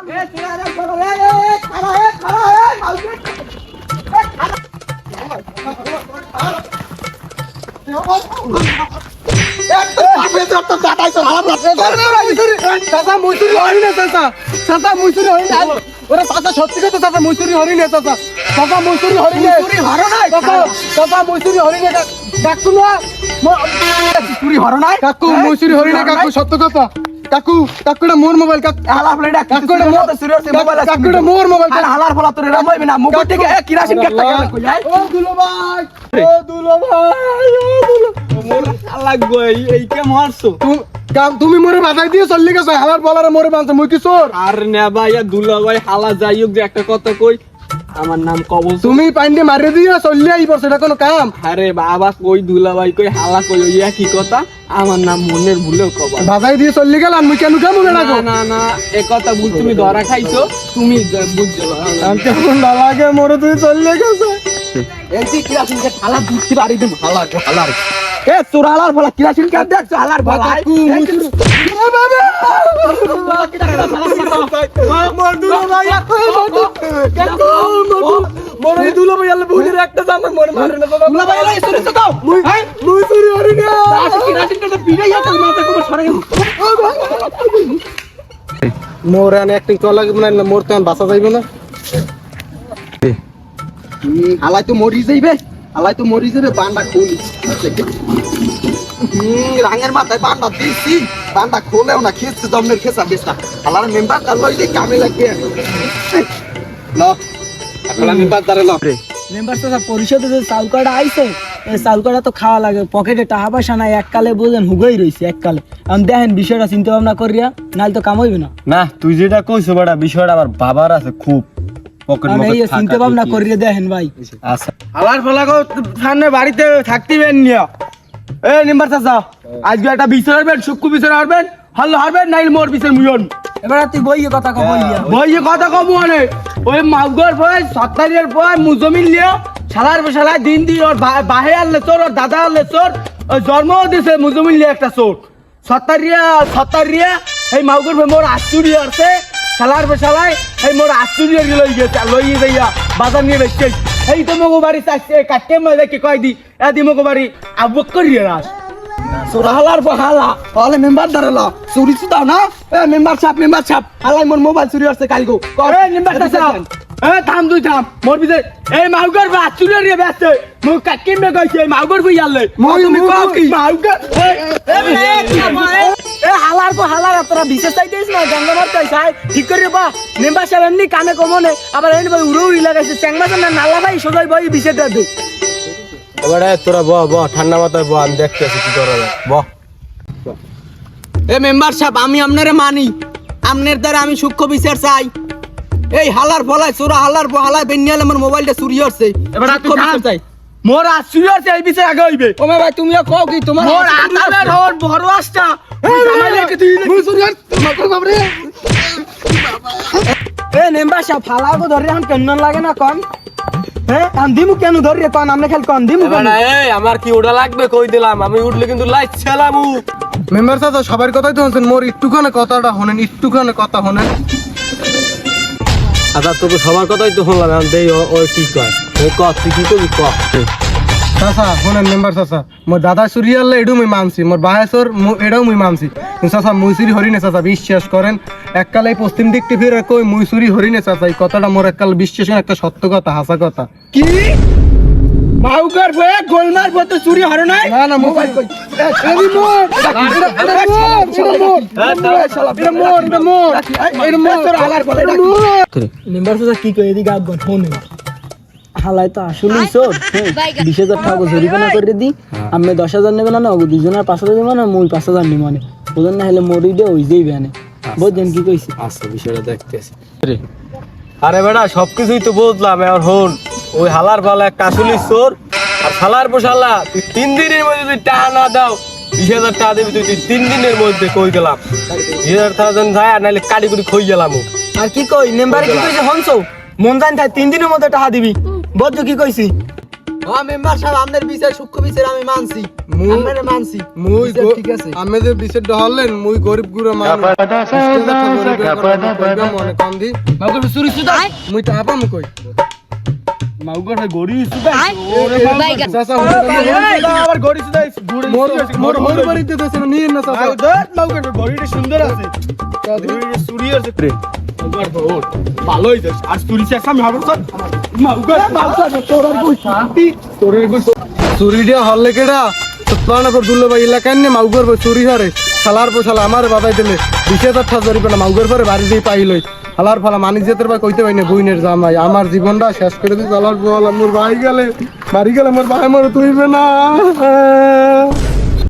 ওরা চাচা সত্যি কথা চাচা মৈসুরি হরিণে চাচা চাচা মৈসুরি হরিণে চাচা মৈসুরি হরিণে কাকু না মৈসুরি হরনাই কাকু মৈসুরি হরিণে কাকু সত্য কথা কাকু কাকুটা মোর মোবাইল হালার ফলে কাকুটা মোর মোবাইল কাকুটা মোর মোবাইল হালার ফলা তোর এরা মইবে না মোবাইল থেকে কিরাসিন কাটটা কইলাই ও দুলো ভাই ও দুলো ভাই ও মোর লাগবো এই কে মারছো তুমি মোরে বাজাই দিয়ে চললি গেছো হালার বলারে মোরে বানছে মুই কি চোর আর না ভাই দুলা ভাই হালা যাইক যে একটা কথা কই আমার নাম কবল তুমি পাইন্ডে মারি দিয়ে চললি আই পড়ছ এটা কোনো কাম আরে বাবা কই দুলা ভাই কই হালা কই ওই একই কথা আমার নাম মনের ভুলেও কবা বাজাই দিয়ে চললি গেলাম মুই কেন কাম না না না এই কথা বুঝ তুমি ধরা খাইছো তুমি বুঝছো কেমন লাগে মোরে তুই চললি গেছো এই যে কিরাসিন কে হালা বুঝতে পারি তুমি হালার এ তোর হালার বলা কিরাসিন কে দেখছ হালার বলা কাকু মোর দুলো ভাই কাকু মোর দুলো ভাই আল্লাহ বুঝির একটা জামান মোর মারে না দুলো ভাই আল্লাহ সরে তো দাও মুই চুরি হরি না কিরাসিন কে পিড়াইয়া তোর মাথা কোমর সরে মোর আনে একটা চলা মানে মোর তো বাসা যাইবো না হালাই তো মরি যাইবে বান্ডা খুলি রাঙের মাথায় বান্ডা দিছি বান্ডা খোলেও না খেয়েছে জমের খেসা বেসা হালার মেম্বার তার লইলে কামে লাগবে ল এখন মেম্বার দাঁড়ে ল মেম্বার তো পরিষদে যে চাউল কাটা আইছে এই চাউল কাটা তো খাওয়া লাগে পকেটে টাকা পয়সা নাই এককালে বুঝেন হুগই রইছে এককালে আমি দেখেন বিষয়টা চিন্তা ভাবনা করিয়া নাহলে তো কাম হইবে না না তুই যেটা কইছো বড়া বিষয়টা আবার বাবার আছে খুব পকেট আমি এই চিন্তা ভাবনা করিয়া দেখেন ভাই আচ্ছা আলার ফলাগো সামনে বাড়িতে থাকতিবেন নিয়া এ নিম্বার চাচা আজকে একটা বিচার হবেন সুক্কু বিচার হবেন হল হবেন নাইল মোর বিচার মুয়ন এবার তুই বইয়ে কথা কব বইয়া বইয়ে কথা কব মানে ওই মাউগর ভয় 70 এর ভয় মুজমিন লিয়া শালার বশালায় দিন দি ওর বাহে আনলে চোর ওর দাদা আনলে চোর ওই জন্ম দিছে মুজমিন লিয়া একটা চোর 70 রিয়া এই মাউগর ভয় মোর আচুরি আছে শালার বশালায় এই মোর আচুরি লই গেছে লই যাইয়া বাজার নিয়ে বেচছে এই তো মগো বাড়ি চাইছে কাটে মজা কি কই দি এদি মগো বাড়ি আবক করিয়া রাস সুরাহালার বহালা হলে মেম্বার দাঁড়ালো চুরি দাও না এ মেম্বার সাহেব হালাই মোর মোবাইল চুরি হচ্ছে কালগো এ নিম্বার চাচা এ থাম তুই থাম মোর বিতে এই মাউগর ভয় আচুরি রে বেচছে মু কাকি মে কইছে মাউগর ভয় আলে তুমি কও কি মাউগর এ হালার তোরা বিশেষ চাইতেছ না গঙ্গামার কইছাই ঠিক করে বা মেম্বার সাহেব এমনি কামে কমনে আবার এনে ভাই উড়ি লাগাইছে চেংমাছ না নালা ভাই সদাই ভাই বিশেষটা দে এবারে তোরা ব ঠান্ডা মাথায় ব আমি দেখতেছি কি করা যায় ব এ মেম্বার সাহেব আমি আপনারে মানি আপনার দ্বারা আমি সূক্ষ্ম বিচার চাই এই হালার ফলায় চোরা হালার বহালায় বেনিয়ালে আমার মোবাইলটা চুরি হচ্ছে এবার তুই সূক্ষ্ম বিচার চাই মোর আচুরি আছে এই বিচার আগে হইবে ও ভাই তুমিও কও কি তোমার মোর আতালের হর বড় আসটা মুই চুরি মাকর বাবরে এ মেম্বার সাহেব ফালাগো ধরে এখন কেন লাগে না কোন হ্যাঁ আমি দিমু কেন ধরে কোন আমনে খালি কোন দিমু কেন এই আমার কি ওটা লাগবে কই দিলাম আমি উঠলে কিন্তু লাইট ছেলামু মেম্বার সাহেব সবার কথাই তো শুনছেন মোর একটুখানে কথাটা শুনেন একটুখানে কথা শুনেন আচ্ছা তোকে সবার কথাই তো শুনলাম এখন দেই ওই কি কয় ওই ক তুই কি করবি ক চাচা শুনেন মেম্বার চাচা মোর দাদা চুরি আনলে এডু মুই মানছি মোর বাহেশ্বর এটাও মুই মানছি চাচা মুই চুরি হরিণে চাচা বিশ্বাস করেন এককালে পশ্চিম দিকটি ফিরে কই মুই চুরি হরিণে চাচা এই কথাটা মোর এককাল বিশ্বাস করেন একটা সত্য কথা হাসা কথা কি মাউকার বয়ে গোলমার বতে চুরি হরে নাই না না মোবাইল কই এদি মোর এটা মোর হালার বলে মেম্বার সাহেব কি কই এদিকে আগ ফোন হালাই তো আসলেই চোর 20,000 টাকা জরিমানা করে দি আমি 10,000 নেবেন না ওগো দুজনের 5,000 দেব না মই 5,000 নিব মানে বুঝেন না হলে মরি দে ওই যেই বানে বুঝেন কি কইছি আচ্ছা বিষয়টা দেখতেছি আরে বেটা সবকিছুই তো বুঝলাম আর হন ওই হালার ফালা একটা আসলে চোর আর শালার পোশালা তুই 3 দিনের মধ্যে তুই টাকা না দাও 20,000 টাকা দিবি তুই 3 দিনের মধ্যে কই গেলাম 20,000 যায় আর নাইলে কাটি কুটি খই গেলাম আর কি কই মেম্বার কি কইছে হনছো মন জান থাই 3 দিনের মধ্যে টাকা দিবি বুঝছো কি কইছি মেম্বার সাহেব আপনার বিচার সূক্ষ্ম বিচার আমি মানছি আমরা মানছি মুই বিচার ঠিক আছে আমি যে বিশেষ হলেন মুই গরিব গুড়া মানুষ মনে কান্দি মাগর চুরি সুদা মুই তা পাম কই মাগর গড়ি সুদা চাচা আবার গড়ি সুদা মোর মোর মোর বাড়িতে তো সেটা নিয়ে না চাচা মাগর গড়িটা সুন্দর আছে চুরি আছে রে মাগর বহুত ভালো হইছে আর চুরি শেষ আমি হাবর কর মাগর তোরার কই শান্তি তোরের কই চুরি দিয়া হলে কেডা সত্তানা পর দুল্লো ভাই এলাকায় নে মাউগর চুরি হারে শালার পোশালা আমার বাবাই দিলে 20,000 টাকা জরিপ না মাউগর পরে বাড়ি দিয়ে পাইলই হালার ফালা মানিক যেতে ভাই কইতে পাই না বইনের জামাই আমার জীবনটা শেষ করে দিই শালার পোশালা মোর ভাই গেলে বাড়ি গেলে মোর ভাই মোর তুইবে না